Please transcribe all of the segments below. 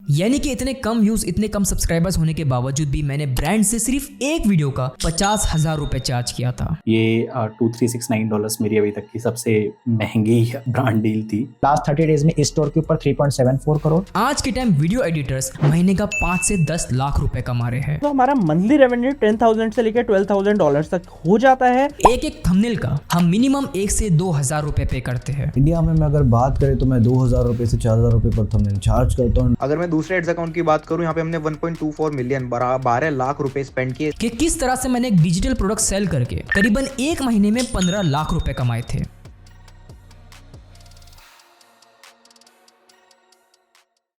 यानी कि इतने कम व्यूज, इतने कम सब्सक्राइबर्स होने के बावजूद भी मैंने ब्रांड से सिर्फ एक वीडियो का 50,000 रुपए चार्ज किया था। ये $2369 मेरी अभी तक की सबसे महंगी ब्रांड डील थी। लास्ट 30 डेज में इस स्टोर के ऊपर 3.74 करोड़। आज के टाइम वीडियो एडिटर्स महीने का 5 से 10 लाख रुपए कमा रहे हैं। तो हमारा मंथली रेवेन्यू 10,000 से लेकर $12,000 तक हो जाता है। एक थंबनेल का हम मिनिमम 1 से 2,000 रुपए पे करते हैं। इंडिया में मैं अगर बात करें तो मैं 2,000 रुपए से 4,000 रुपए पर थंबनेल चार्ज करता हूँ। अगर मैं दूसरे एड्स अकाउंट की बात करूं, यहाँ पे हमने 1.24 मिलियन 12 लाख रुपए स्पेंड किए। कि किस तरह से मैंने एक डिजिटल प्रोडक्ट सेल करके करीबन एक महीने में 15 लाख रुपए कमाए थे।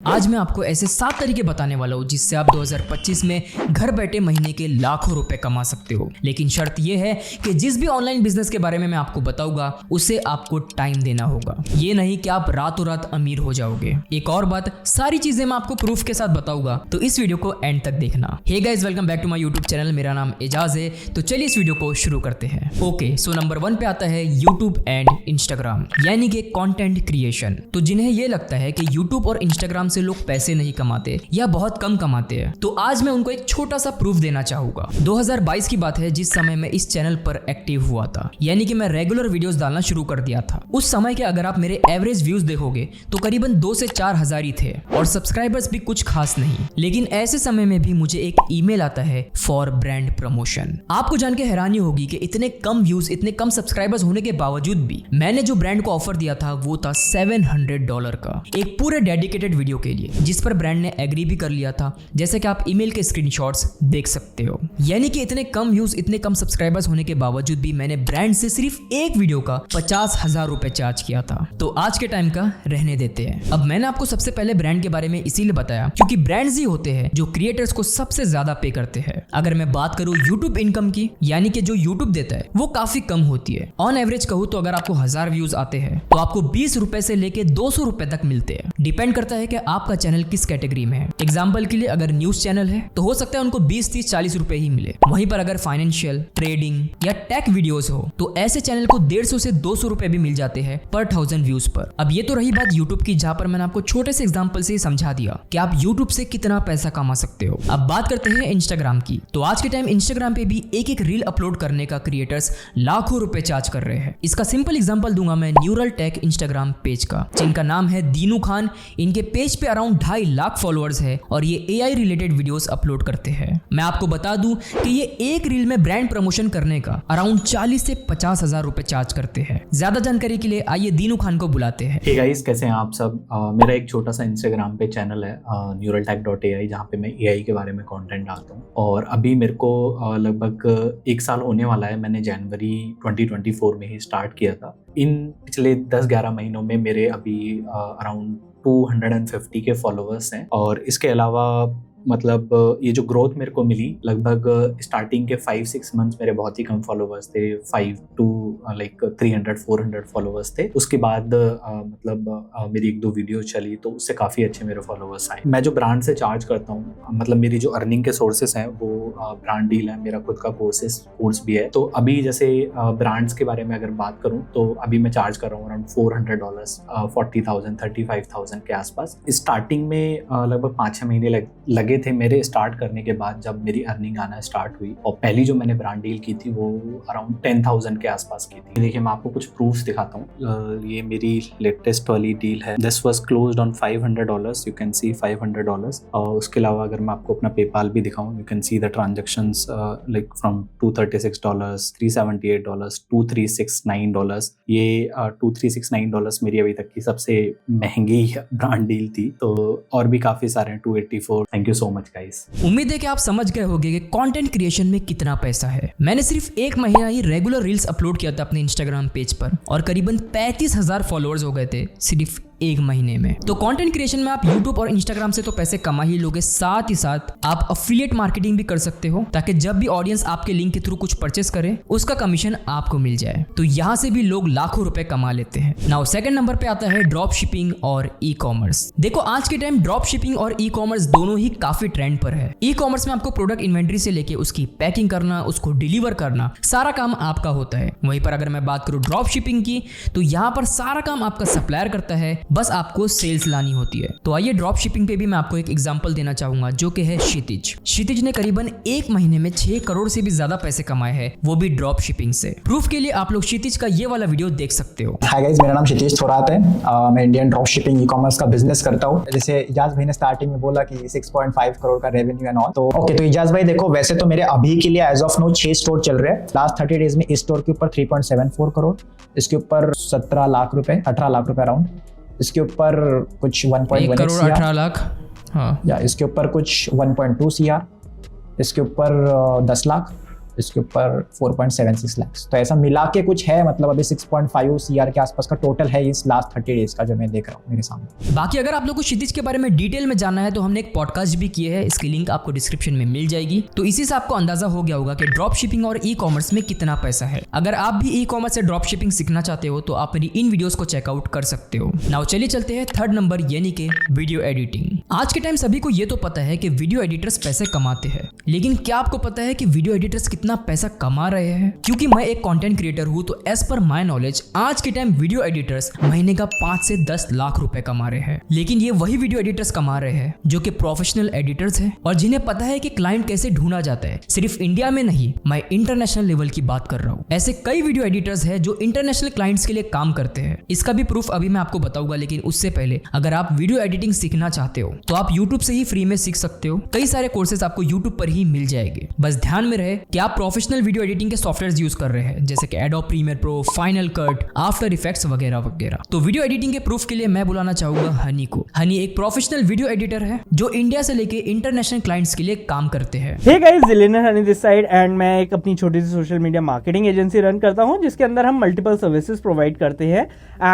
आज मैं आपको ऐसे 7 तरीके बताने वाला हूँ जिससे आप 2025 में घर बैठे महीने के लाखों रुपए कमा सकते हो। लेकिन शर्त यह है कि जिस भी ऑनलाइन बिजनेस के बारे में मैं आपको बताऊंगा उसे आपको टाइम देना होगा। ये नहीं कि आप रातों रात अमीर हो जाओगे। एक और बात, सारी चीजें मैं आपको प्रूफ के साथ बताऊंगा, तो इस वीडियो को एंड तक देखना। Hey guys, welcome back to my YouTube channel. मेरा नाम एजाज है। तो चलिए इस वीडियो को शुरू करते हैं। ओके, सो नंबर 1 पे आता है यूट्यूब एंड इंस्टाग्राम, यानी कि कंटेंट क्रिएशन। तो जिन्हें ये लगता है कि यूट्यूब और इंस्टाग्राम से लोग पैसे नहीं कमाते या बहुत कम कमाते हैं, तो आज मैं उनको एक छोटा सा प्रूफ देना चाहूंगा। 2022 की बात है जिस समय मैं इस चैनल पर एक्टिव हुआ था, यानी कि मैं रेगुलर वीडियोस डालना शुरू कर दिया था। उस समय के अगर आप मेरे एवरेज व्यूज देखोगे तो करीबन 2 से 4 हजार ही थे और सब्सक्राइबर्स भी कुछ खास नहीं। लेकिन ऐसे समय में भी मुझे एक ईमेल आता है फॉर ब्रांड प्रमोशन। आपको जान के हैरानी होगी कि इतने कम व्यूज, इतने कम सब्सक्राइबर्स होने के बावजूद भी मैंने जो ब्रांड को ऑफर दिया था वो था $700 का, एक पूरे डेडिकेटेड वीडियो के लिए, जिस पर ब्रांड ने एग्री भी कर लिया था, जैसे कि आप ईमेल के स्क्रीनशॉट्स देख सकते हो। यानी कि इतने कम व्यूज, इतने कम सब्सक्राइबर्स होने के बावजूद भी मैंने ब्रांड से सिर्फ एक वीडियो का 50,000 रुपए चार्ज किया था। तो आज के टाइम का रहने देते हैं। अब मैंने आपको सबसे पहले ब्रांड के बारे में इसीलिए बताया क्योंकि ब्रांड्स ही होते हैं जो क्रिएटर्स को सबसे ज्यादा पे करते हैं। अगर मैं बात करूं यूट्यूब इनकम की, यानी कि जो यूट्यूब देता है वो काफी कम होती है। ऑन एवरेज कहूं तो अगर आपको 1000 व्यूज आते हैं तो आपको 20 रुपए से लेके 200 रुपए तक मिलते हैं। डिपेंड करता है कि आपका चैनल किस कैटेगरी में है। एग्जांपल के लिए अगर न्यूज चैनल है तो हो सकता है उनको 20, 30, 40 रुपए ही मिले। वहीं पर अगर फाइनेंशियल, ट्रेडिंग या टेक वीडियोस हो तो ऐसे चैनल को 150 से 200 रुपए भी मिल जाते हैं पर 1000 व्यूज पर। अब ये तो रही बात यूट्यूब की, जहां पर मैंने आपको छोटे से एग्जांपल से ही समझा दिया कि आप यूट्यूब से कितना पैसा कमा सकते हो। अब बात करते हैं इंस्टाग्राम की। तो आज के टाइम इंस्टाग्राम पे भी एक एक रील अपलोड करने का क्रिएटर्स लाखों रुपए चार्ज कर रहे हैं। इसका सिंपल एग्जांपल दूंगा मैं न्यूरल टेक इंस्टाग्राम पेज का, जिनका नाम है दीनू खान। इनके पेज पे अराउंड 2.5 लाख फॉलोअर्स है और ये AI रिलेटेड वीडियोस अपलोड करते हैं। मैं आपको बता दूं कि ये एक रील में ब्रांड प्रमोशन करने का अराउंड 40 से 50 हजार रुपए चार्ज करते हैं। ज्यादा जानकारी के लिए आइए दीनू खान को बुलाते हैं। हे गाइस, कैसे हैं आप सब? मेरा एक छोटा सा इंस्टाग्राम पे चैनल है neuraltech.ai, जहाँ पे मैं AI के बारे में कंटेंट डालता हूँ। और अभी मेरे को लगभग 1 साल होने वाला है। मैंने जनवरी 2024 में ही स्टार्ट किया था। इन पिछले 10-11 महीनों में मेरे अभी अराउंड 250 के फॉलोअर्स हैं। और इसके अलावा मतलब ये जो ग्रोथ मेरे को मिली, लगभग स्टार्टिंग के 5-6 मंथ्स मेरे बहुत ही कम फॉलोअर्स थे, 5 to 300-400 फॉलोअर्स थे। उसके बाद मतलब मेरी 1-2 वीडियो चली तो उससे काफ़ी अच्छे मेरे फॉलोअर्स आए। मैं जो ब्रांड से चार्ज करता हूँ, मतलब मेरी जो अर्निंग के सोर्सेस हैं वो ब्रांड डील है, मेरा खुद का कोर्स भी है। तो अभी जैसे ब्रांड्स के बारे में अगर बात करूँ तो अभी मैं चार्ज कर रहा हूँ अराउंड $400, 40,000, 35,000 के आसपास। स्टार्टिंग में लगभग 5-6 महीने लगे थे मेरे स्टार्ट करने के बाद, जब मेरी अर्निंग आना स्टार्ट हुई। और पहली जो मैंने ब्रांड डील की थी वो अराउंड 10,000 के आसपास की थी। देखिए, मैं आपको कुछ प्रूफ्स दिखाता हूँ। ये मेरी लेटेस्ट वाली डील है। This was closed on $500, you can see $500। और उसके अलावा अगर मैं आपको अपना पेपाल भी दिखाऊँ, you can see the transactions like from $236, $378, $2,369। ये $2,369 मेरी अभी तक की सबसे महंगी ब्रांड डील थी। तो और भी काफी सारे हैं, 284। Thank you so much guys. उम्मीद है कि आप समझ गए होंगे कि कंटेंट क्रिएशन में कितना पैसा है। मैंने सिर्फ 1 महीना ही रेगुलर रील्स अपलोड किया था अपने इंस्टाग्राम पेज पर और करीबन 35,000 फॉलोअर्स हो गए थे सिर्फ 1 महीने में। तो कंटेंट क्रिएशन में आप यूट्यूब और इंस्टाग्राम से तो पैसे कमा ही लोगे, साथ ही साथ आप अफिलिएट मार्केटिंग भी कर सकते हो ताकि जब भी ऑडियंस आपके लिंक के थ्रू कुछ परचेस करे उसका कमीशन आपको मिल जाए। तो यहाँ से भी लोग लाखों रुपए कमा लेते हैं। नाउ सेकंड नंबर पे आता है ड्रॉप शिपिंग और ई कॉमर्स। देखो, आज के टाइम ड्रॉप शिपिंग और ई कॉमर्स दोनों ही काफी ट्रेंड पर है। ई कॉमर्स में आपको प्रोडक्ट इन्वेंट्री से लेके उसकी पैकिंग करना, उसको डिलीवर करना, सारा काम आपका होता है। वहीं पर अगर मैं बात करूं ड्रॉप शिपिंग की, तो यहाँ पर सारा काम आपका सप्लायर करता है बस आपको सेल्स लानी होती है। तो आइए ड्रॉप शिपिंग पे भी मैं आपको एक एग्जांपल देना चाहूंगा जो कि है क्षितिज। क्षितिज ने करीबन 1 महीने में 6 करोड़ से भी ज्यादा पैसे कमाए हैं, वो भी ड्रॉप शिपिंग से। प्रूफ के लिए आप लोग क्षितिज का ये वाला वीडियो देख सकते हो। हाय गाइस, मेरा नाम क्षितिज थोरात है। मैं Indian drop shipping e commerce का बिजनेस करता हूँ। जैसे इजाज भाई ने स्टार्टिंग में बोला कि 6.5 करोड़ का रेवेन्यू एंड ऑल, तो ओके। तो इजाज भाई देखो, वैसे तो मेरे अभी के लिए एज ऑफ नो 6 स्टोर चल रहे हैं। लास्ट 30 डेज में इस स्टोर के ऊपर 3.74 करोड़, इसके ऊपर 17 लाख रुपए, 18 लाख रुपए अराउंड, इसके ऊपर कुछ 1.1 करोड़ 18 लाख, हाँ, या इसके ऊपर कुछ 1.2 CR, इसके ऊपर 10 लाख, इसके ऊपर 4.76 लाख। तो ऐसा मिला के कुछ है, मतलब अभी 6.5 CR के आसपास का टोटल है इस लास्ट 30 डेज का जो मैं देख रहा हूँ मेरे सामने। बाकी अगर आप लोग को क्षितिज के बारे में डिटेल में जानना है तो हमने एक पॉडकास्ट भी किए है, इसकी लिंक आपको डिस्क्रिप्शन में मिल जाएगी। तो इसी से आपको अंदाजा हो गया होगा कि ड्रॉप शिपिंग और ई कॉमर्स में कितना पैसा है। अगर आप भी ई कॉमर्स से ड्रॉप शिपिंग सीखना चाहते हो तो आप मेरी इन वीडियोस को चेकआउट कर सकते हो। नाउ चलिए चलते हैं 3rd नंबर, यानी कि वीडियो एडिटिंग। आज के टाइम सभी को ये तो पता है कि वीडियो एडिटर्स पैसे कमाते हैं, लेकिन क्या आपको पता है कि वीडियो एडिटर्स कितना पैसा कमा रहे हैं? क्योंकि मैं एक कंटेंट क्रिएटर हूं तो एज पर माय नॉलेज आज के टाइम वीडियो एडिटर्स महीने का 5 से 10 लाख रुपए कमा रहे हैं। लेकिन ये वही वीडियो एडिटर्स कमा रहे हैं जो कि प्रोफेशनल एडिटर्स हैं और जिन्हें पता है कि क्लाइंट कैसे ढूंढा जाता है। सिर्फ इंडिया में नहीं, मैं इंटरनेशनल लेवल की बात कर रहा हूँ। ऐसे कई वीडियो एडिटर्स हैं जो इंटरनेशनल क्लाइंट्स के लिए काम करते हैं। इसका भी प्रूफ अभी मैं आपको बताऊंगा, लेकिन उससे पहले अगर आप वीडियो एडिटिंग सीखना चाहते हो तो आप यूट्यूब से ही फ्री में सीख सकते हो। कई सारे कोर्सेज आपको यूट्यूब पर ही मिल जाएंगे। बस ध्यान में रहे कि आप प्रोफेशनल वीडियो एडिटिंग के सॉफ्टवेयर यूज कर रहे हैं, जैसे कि Adobe Premiere Pro, final cut, after effects वगैरह वगैरह। तो वीडियो एडिटिंग के प्रूफ के लिए मैं बुलाना चाहूंगा हनी को। हनी एक प्रोफेशनल वीडियो एडिटर है जो इंडिया से लेके इंटरनेशनल क्लाइंट्स के लिए काम करते हैं। हे गाइस, जिलेनर हनी दिस साइड एंड मैं एक अपनी छोटी सी social media marketing agency run करता हूं जिसके अंदर हम मल्टीपल सर्विसेज प्रोवाइड करते हैं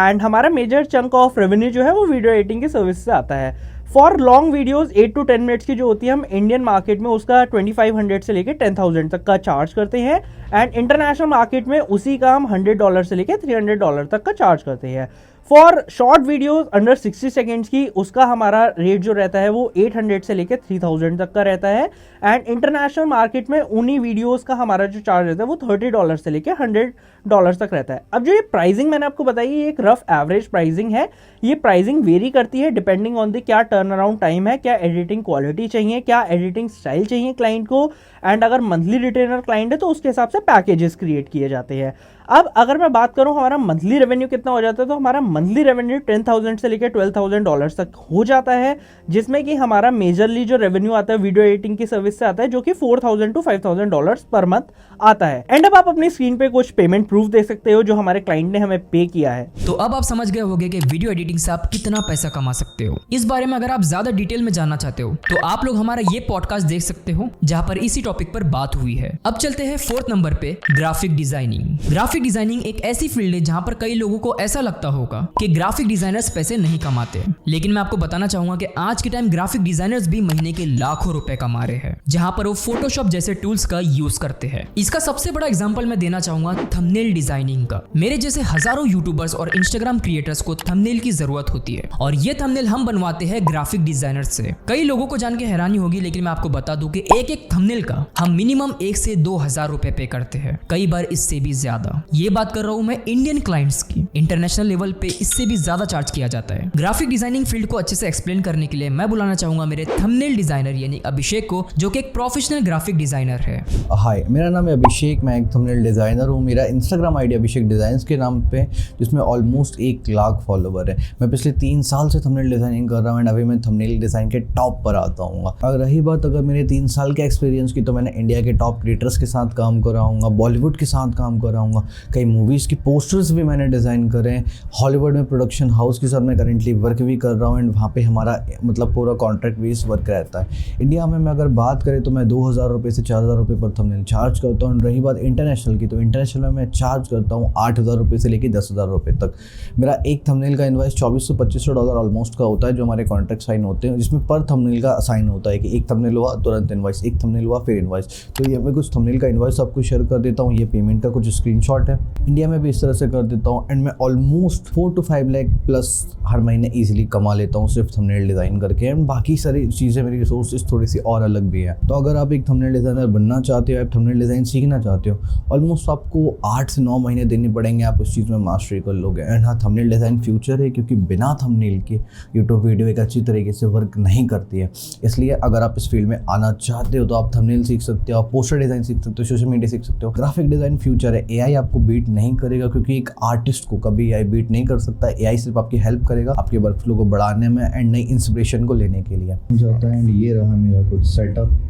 एंड हमारा मेजर चंक ऑफ रेवेन्यू जो है वो वीडियो एडिटिंग के सर्विस से आता है। For long videos 8 to 10 minutes की जो होती है, हम इंडियन मार्केट में उसका 2500 से लेकर 10,000 तक का चार्ज करते हैं एंड इंटरनेशनल मार्केट में उसी का हम $100 से लेकर $300 तक का चार्ज करते हैं। For short videos under 60 seconds की उसका हमारा रेट जो रहता है वो 800 से लेकर 3000 तक का रहता है एंड इंटरनेशनल मार्केट में उन्हीं वीडियोस का हमारा जो चार्ज रहता है वो $30 से लेकर $100 तक रहता है। अब जो ये प्राइसिंग मैंने आपको बताई, ये एक रफ एवरेज प्राइसिंग है। ये प्राइसिंग वेरी करती है डिपेंडिंग ऑन द क्या टर्न अराउंड टाइम है, क्या एडिटिंग क्वालिटी चाहिए, क्या एडिटिंग स्टाइल चाहिए क्लाइंट को, एंड अगर मंथली रिटेनर क्लाइंट है तो उसके हिसाब से पैकेजेस क्रिएट किए जाते हैं। अब अगर मैं बात करूं हमारा मंथली रेवेन्यू कितना हो जाता है, तो हमारा मंथली रेवेन्यू 10,000 से लेकर $12,000 तक हो जाता है, जिसमें कि हमारा मेजरली जो रेवेन्यू आता है वीडियो एडिटिंग की सर्विस से आता है जो कि $4,000 to $5,000 पर मंथ आता है। एंड अब आप अपनी स्क्रीन पे कुछ पेमेंट प्रूफ देख सकते हो जो हमारे क्लाइंट ने हमें पे किया है। तो अब आप समझ गए होंगे कि वीडियो एडिटिंग से आप कितना पैसा कमा सकते हो। इस बारे में अगर आप ज्यादा डिटेल में जानना चाहते हो तो आप लोग हमारा ये पॉडकास्ट देख सकते हो जहां पर इसी टॉपिक पर बात हुई है। अब चलते हैं 4th नंबर पे, ग्राफिक डिजाइनिंग। ग्राफिक डिजाइनिंग एक ऐसी फील्ड है जहां पर कई लोगों को ऐसा लगता होगा कि ग्राफिक डिजाइनर्स पैसे नहीं कमाते, लेकिन मैं आपको बताना चाहूंगा कि आज के टाइम ग्राफिक डिजाइनर्स भी महीने के लाखों रुपए कमा रहे हैं, जहां पर वो फोटोशॉप जैसे टूल्स का यूज करते हैं। इसका सबसे बड़ा एग्जांपल मैं देना चाहूंगा थंबनेल डिजाइनिंग का। मेरे जैसे हजारों यूट्यूबर्स और इंस्टाग्राम क्रिएटर्स को थंबनेल की जरूरत होती है और ये थंबनेल हम बनवाते हैं ग्राफिक डिजाइनर्स से। कई लोगों को जान के हैरानी होगी, लेकिन मैं आपको बता दूं कि एक एक थंबनेल का हम मिनिमम 1 से 2,000 रुपए पे करते हैं, कई बार इससे भी ज्यादा। ये बात कर रहा हूं मैं इंडियन क्लाइंट्स की। इंटरनेशनल लेवल पे इससे भी ज्यादा चार्ज किया जाता है। ग्राफिक डिजाइनिंग फील्ड को अच्छे से एक्सप्लेन करने के लिए मैं बुलाना चाहूंगा मेरे थंबनेल डिजाइनर यानी अभिषेक को, जो कि एक प्रोफेशनल ग्राफिक डिजाइनर है। हाय, मेरा नाम है अभिषेक, मैं एक थंबनेल डिज़ाइनर हूँ। मेरा इंस्टाग्राम आईडी अभिषेक डिज़ाइंस के नाम पे, जिसमें ऑलमोस्ट 1 लाख फॉलोवर है। मैं पिछले 3 साल से थंबनेल डिज़ाइनिंग कर रहा हूँ एंड अभी मैं थंबनेल डिज़ाइन के टॉप पर आता हूँ। अगर रही बात अगर मेरे 3 साल के एक्सपीरियंस की, तो मैंने इंडिया के टॉप क्रिएटर्स के साथ काम कराऊँगा, बॉलीवुड के साथ काम कराऊँगा, कई मूवीज़ की पोस्टर्स भी मैंने डिज़ाइन करे हैं। हॉलीवुड में प्रोडक्शन हाउस के साथ मैं करेंटली वर्क भी कर रहा हूँ एंड वहाँ पे हमारा मतलब पूरा कॉन्ट्रैक्ट बेस्ड वर्क रहता है। इंडिया में मैं अगर बात करें तो मैं 2,000 रुपये से 4,000 रुपये पर थंबनेल चार्ज करता हूँ। रही बात इंटरनेशनल की, तो इंटरनेशनल में मैं चार्ज करता हूँ 8,000 रुपये से लेकर 10,000 रुपये तक। मेरा एक थंबनेल का इन्वाइस $2,400-$2,500 ऑलमोस्ट का होता है, जो हमारे कॉन्ट्रैक्ट साइन होते हैं, जिसमें पर थंबनेल का साइन होता है कि एक थंबनेल हुआ तुरंत इन्वाइस, एक थंबनेल हुआ फिर इन्वाइस। तो ये मैं कुछ थंबनेल का इन्वाइस आपको शेयर कर देता हूँ। ये पेमेंट का कुछ स्क्रीनशॉट है। इंडिया में भी इस तरह से कर देता हूँ एंड मैं ऑलमोस्ट 4 to 5 लाख प्लस हर महीने इजीली कमा लेता हूँ सिर्फ थंबनेल डिज़ाइन करके। एंड बाकी सारी चीज़ें, मेरी रिसोर्सेज थोड़ी सी और अलग भी है। तो अगर आप एक थंबनेल डिज़ाइनर बनना चाहते हो, आप थंबनेल डिज़ाइन सीखना चाहते हो, ऑलमोस्ट आपको 8 से 9 महीने देने पड़ेंगे, आप उस चीज़ में मास्टरी कर लोगे। एंड हाँ, थंबनेल डिज़ाइन फ्यूचर है, क्योंकि बिना थंबनेल के यूट्यूब वीडियो एक अच्छी तरीके से वर्क नहीं करती है। इसलिए अगर आप इस फील्ड में आना चाहते हो तो आप थंबनेल सीख सकते हो, आप पोस्टर डिज़ाइन सीख सकते हो, सोशल मीडिया सीख सकते हो। ग्राफिक डिज़ाइन फ्यूचर है, एआई आपको बीट नहीं करेगा, क्योंकि एक आर्टिस्ट को कभी एआई बीट नहीं कर सकता। एआई सिर्फ आपकी हेल्प करेगा आपके वर्कफ्लो को बढ़ाने में एंड नई इंस्पिरेशन को लेने के लिए। जाता है। एंड ये रहा मेरा कुछ सेटअप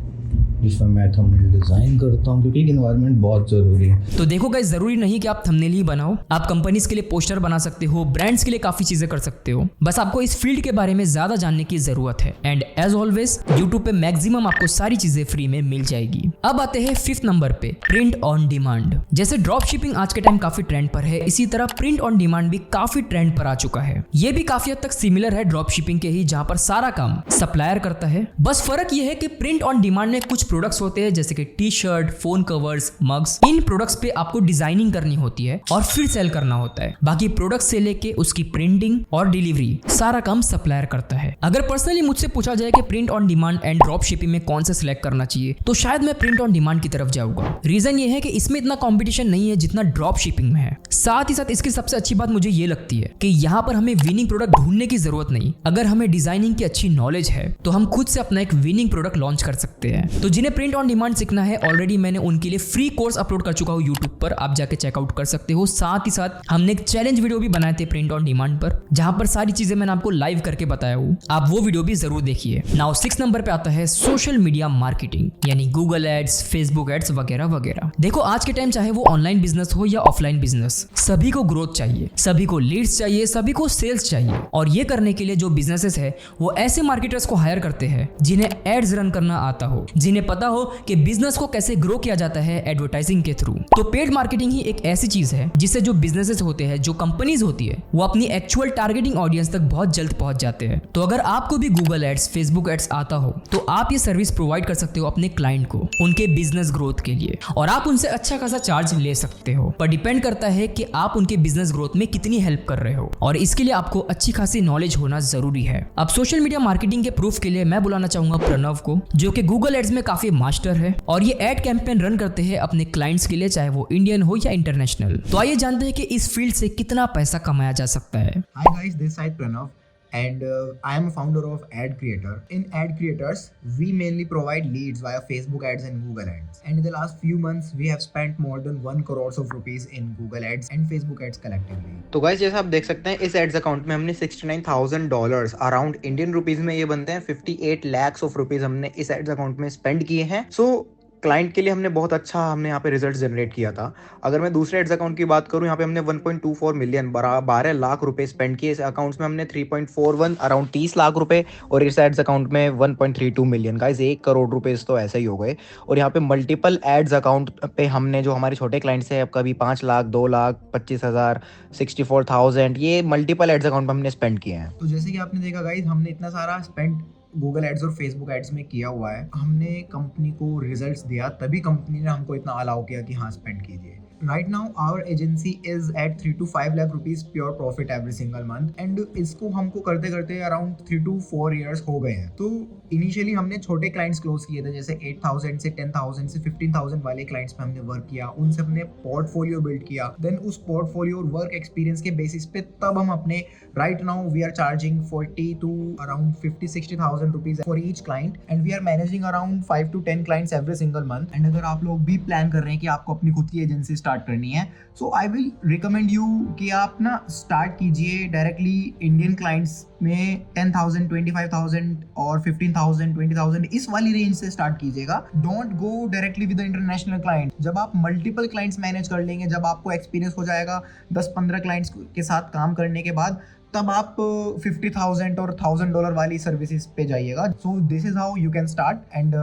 जिसमें मैं थंबनेल डिज़ाइन करता हूँ, क्योंकि इन्वायरमेंट बहुत ज़रूरी है। तो देखो गाइस, जरूरी नहीं कि आप थंबनेल ही बनाओ, आप कंपनीज के लिए पोस्टर बना सकते हो, ब्रांड्स के लिए काफी चीजें कर सकते हो। बस आपको इस फील्ड के बारे में ज्यादा जानने की जरूरत है। एंड एज ऑलवेज यूट्यूब पे मैक्सिमम आपको सारी चीजें फ्री में मिल जाएगी। अब आते हैं 5th नंबर पे, प्रिंट ऑन डिमांड। जैसे ड्रॉप शिपिंग आज के टाइम काफी ट्रेंड पर है, इसी तरह प्रिंट ऑन डिमांड भी काफी ट्रेंड पर आ चुका है। ये भी काफी हद तक सिमिलर है ड्रॉप शिपिंग के ही, जहां पर सारा काम सप्लायर करता है। बस फर्क ये है कि प्रिंट ऑन डिमांड में कुछ प्रोडक्ट्स होते हैं जैसे कि T shirt, phone covers, mugs. इन प्रोडक्ट्स पे आपको डिजाइनिंग करनी होती है और फिर सेल करना होता है। बाकी प्रोडक्ट्स से लेके उसकी प्रिंटिंग और डिलीवरी सारा काम सप्लायर करता है। अगर पर्सनली मुझसे पूछा जाए कि print on demand and drop shipping में कौन सा सिलेक्ट करना चाहिए, तो शायद मैं प्रिंट ऑन डिमांड की तरफ जाऊंगा। रीजन ये है कि इसमें इतना कंपटीशन नहीं है जितना ड्रॉप शिपिंग में है। साथ ही साथ इसकी सबसे अच्छी बात मुझे ये लगती है कि यहाँ पर हमें विनिंग प्रोडक्ट ढूंढने की जरूरत नहीं। अगर हमें डिजाइनिंग की अच्छी नॉलेज है तो हम खुद से अपना एक विनिंग प्रोडक्ट लॉन्च कर सकते हैं। तो जिन्हें प्रिंट ऑन डिमांड सीखना है, ऑलरेडी मैंने उनके लिए फ्री कोर्स अपलोड कर चुका हूँ यूट्यूब पर, आप जाके चेकआउट कर सकते हो। साथ ही साथ हमने एक चैलेंज वीडियो भी बनाए थे प्रिंट ऑन डिमांड पर, जहां पर सारी चीजें मैंने आपको लाइव करके बताया हूँ, आप वो वीडियो भी जरूर देखिए। नाउ 6 नंबर पे आता है सोशल मीडिया मार्केटिंग, यानी गूगल एड्स, फेसबुक एड्स वगैरह वगैरह। देखो आज के टाइम चाहे वो ऑनलाइन बिजनेस हो या ऑफलाइन बिजनेस, सभी को ग्रोथ चाहिए, सभी को लीड्स चाहिए, सभी को सेल्स चाहिए। और ये करने के लिए जो बिजनेसेस है वो ऐसे मार्केटर्स को हायर करते हैं जिन्हें एड्स रन करना आता हो, जिन्हें पता हो कि बिजनेस को कैसे ग्रो किया जाता है एडवर्टाइजिंग के थ्रू। तो पेड मार्केटिंग ही एक ऐसी चीज है जिससे जो बिजनेसेस होते हैं, जो कंपनीज होती है, वो अपनी एक्चुअल टारगेटिंग ऑडियंस तक बहुत जल्द पहुंच जाते हैं। तो अगर आपको भी गूगल एड्स, फेसबुक एड्स आता हो तो आप ये सर्विस प्रोवाइड कर सकते हो अपने क्लाइंट को उनके बिजनेस ग्रोथ के लिए, और आप उनसे अच्छा खासा चार्ज ले सकते हो। पर डिपेंड करता है कि आप उनके बिजनेस ग्रोथ में कितनी हेल्प कर रहे हो, और इसके लिए आपको अच्छी खासी नॉलेज होना जरूरी है। अब सोशल मीडिया मार्केटिंग के प्रूफ के लिए मैं बुलाना चाहूंगा प्रणव को, जो कि गूगल एड्स में काफी मास्टर है और ये एड कैंपेन रन करते हैं अपने क्लाइंट्स के लिए, चाहे वो इंडियन हो या इंटरनेशनल। तो आइए जानते हैं कि इस फील्ड से कितना पैसा कमाया जा सकता है। Hi guys, this side Pranav and I am a founder of Ad Creator. In Ad Creators, we mainly provide leads via Facebook ads and Google ads. And in the last few months, we have spent more than 1 crore of rupees in Google ads and Facebook ads collectively. तो guys जैसा आप देख सकते हैं इस ads account में हमने $69,000 around Indian rupees में ये बनते हैं 58 lakhs of rupees हमने इस एड्स अकाउंट में स्पेंड किए हैं। सो क्लाइंट के लिए हमने बहुत अच्छा यहाँ पे रिजल्ट जनरेट किया था। अगर मैं दूसरे एड्स अकाउंट की बात करूँ, यहाँ पे हमने 1.24 मिलियन 12 लाख रुपए स्पेंड किए। इस अकाउंट्स में हमने 3.41 अराउंड 30 लाख रुपए, और इस एड्स अकाउंट में 1.32 मिलियन। गाइस 1 करोड़ रुपए तो ऐसे ही हो गए। और यहाँ पे मल्टीपल एड्स अकाउंट पे हमने जो हमारे छोटे क्लाइंट्स हैं, कभी 5 लाख, 2 लाख, 25,000, 64,000, ये मल्टीपल एड्स अकाउंट में हमने स्पेंड किए हैं। तो जैसे कि आपने देखा गाइस, हमने इतना सारा स्पेंड गूगल एड्स और फेसबुक एड्स में किया हुआ है। हमने कंपनी को रिजल्ट्स दिया, तभी कंपनी ने हमको इतना अलाउ किया कि हाँ स्पेंड कीजिए। Right now our agency is at 3 to 5 lakh rupees pure profit every single month, and इसको हमको करते करते अराउंड 3 to 4 years हो गए हैं। तो इनिशियली हमने छोटे क्लाइंट्स क्लोज किए थे, जैसे 8,000 से 10,000 से 15,000 वाले क्लाइंट्स पे हमने वर्क किया, उनसे हमने पोर्टफोलियो बिल्ड किया। देन उस पोर्टफोलियो और वर्क एक्सपीरियंस के बेसिस पे तब हम अपने right now we are charging 40 to around 50-60,000 rupees for each client, and we are managing around 5 to 10 clients every single month. And अगर आप लोग भी प्लान कर रहे हैं कि आपको अपनी खुद की एजेंसी स्टार्ट करनी है, सो आई विल रिकमेंड यू कि आप ना स्टार्ट कीजिए डायरेक्टली इंडियन क्लाइंट्स में 10,000, 25,000 और 15,000, 20,000 इस वाली रेंज से स्टार्ट कीजिएगा। Don't go directly with the international client. जब आप मल्टीपल क्लाइंट्स मैनेज कर लेंगे, जब आपको एक्सपीरियंस हो जाएगा 10-15 क्लाइंट्स के साथ काम करने के बाद, तब आप 50,000 और $1,000 वाली सर्विसेज पे जाइएगा. So this is how you can start and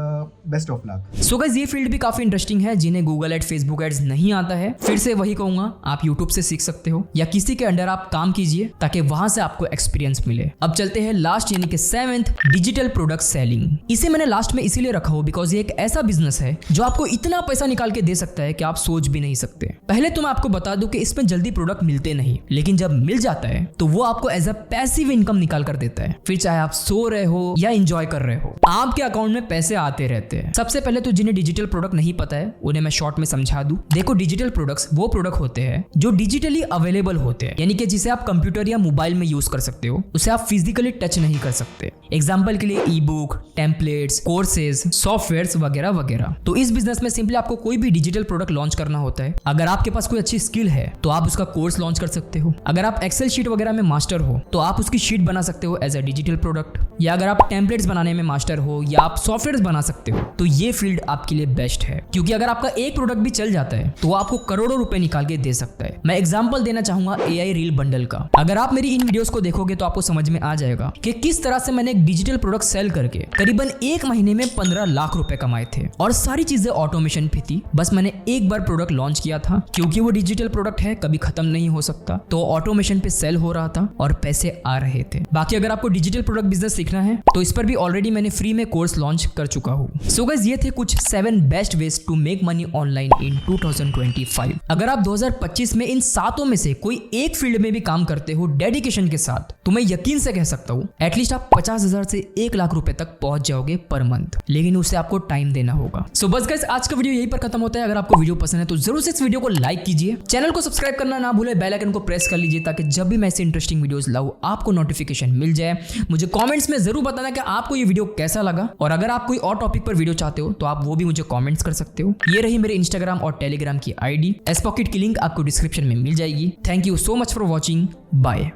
best of luck. So guys ये फील्ड भी काफी इंटरेस्टिंग है. जिन्हें गूगल एड, फेसबुक एड्स नहीं आता है, फिर से वही कहूंगा, आप यूट्यूब से सीख सकते हो या किसी के अंडर आप काम कीजिए ताकि वहां से आपको एक्सपीरियंस मिले. अब चलते हैं लास्ट यानी कि 7th, डिजिटल प्रोडक्ट सेलिंग. इसे मैंने लास्ट में इसीलिए रखा हो बिकॉज ये एक ऐसा बिजनेस है जो आपको इतना पैसा निकाल के दे सकता है कि आप सोच भी नहीं सकते. पहले तो मैं आपको बता दूं कि इसमें जल्दी प्रोडक्ट मिलते नहीं, लेकिन जब मिल जाता है तो वो आपको एज अ पैसिव इनकम निकाल कर देता है. फिर चाहे आप सो रहे हो या एंजॉय कर रहे हो, आपके अकाउंट में पैसे आते रहते हैं. सबसे पहले तो जिन्हें डिजिटल प्रोडक्ट नहीं पता है उन्हें मैं शॉर्ट में समझा दूं. देखो, डिजिटल प्रोडक्ट्स वो प्रोडक्ट होते हैं जो डिजिटली अवेलेबल होते हैं, यानी कि जिसे आप कंप्यूटर या मोबाइल में यूज कर सकते हो, उसे आप फिजिकली टच नहीं कर सकते. एग्जाम्पल के लिए ई बुक, टेम्पलेट्स, कोर्सेज, सॉफ्टवेयर्स वगैरह वगैरह. तो इस बिजनेस में सिंपली आपको कोई भी डिजिटल प्रोडक्ट लॉन्च करना होता है. अगर आपके पास कोई अच्छी स्किल है तो आप उसका कोर्स लॉन्च कर सकते हो. अगर आप एक्सेल शीट वगैरह में मास्टर हो तो आप उसकी शीट बना सकते हो एज अ डिजिटल प्रोडक्ट. या अगर आप टेम्पलेट्स बनाने में मास्टर हो या आप सॉफ्टवेयर बना सकते हो तो ये फील्ड आपके लिए बेस्ट है, क्योंकि अगर आपका एक प्रोडक्ट भी चल जाता है तो वो आपको करोड़ों रुपए निकाल के दे सकता है. मैं एग्जांपल देना चाहूंगा AI रील बंडल का. अगर आप मेरी इन वीडियोस को देखोगे तो आपको समझ में आ जाएगा कि किस तरह से मैंने एक डिजिटल प्रोडक्ट सेल करके करीबन एक महीने में 15 लाख रुपए कमाए थे. और सारी चीजें ऑटोमेशन पे थी. बस मैंने एक बार प्रोडक्ट लॉन्च किया था, क्योंकि वो डिजिटल प्रोडक्ट है, कभी खत्म नहीं हो सकता, तो ऑटोमेशन पे सेल हो रहा था और पैसे आ रहे थे. बाकी अगर आपको डिजिटल प्रोडक्ट बिजनेस सीखना है तो इस पर भी ऑलरेडी मैंने फ्री में कोर्स लॉन्च कर चुका हूँ. सो गाइस ये थे कुछ 7 best ways to make money online in 2025. अगर आप 2025 में इन 7 में से कोई एक फील्ड में भी काम करते हो डेडिकेशन के साथ, तो मैं यकीन से कह सकता हूँ एटलीस्ट आप 50,000 से 1 लाख रुपए तक पहुंच जाओगे पर मंथ. लेकिन उसे आपको टाइम देना होगा. सो बस गाइस आज का वीडियो यहीं पर खत्म होता है. अगर आपको वीडियो पसंद है तो जरूर से इस वीडियो को लाइक कीजिए, चैनल को सब्सक्राइब करना ना भूले, बेल आइकन को प्रेस कर लीजिए ताकि जब भी मैं ऐसे इंटरेस्टिंग वीडियोस लाऊं आपको नोटिफिकेशन मिल जाए. मुझे कमेंट्स में जरूर बताना कि आपको ये वीडियो कैसा लगा, और अगर आप कोई और टॉपिक पर वीडियो चाहते हो तो आप वो भी मुझे कमेंट्स कर सकते हो. ये रही मेरे इंस्टाग्राम और टेलीग्राम की आईडी. एसपॉकेट की लिंक आपको डिस्क्रिप्शन में मिल जाएगी. Thank you so much for watching. Bye.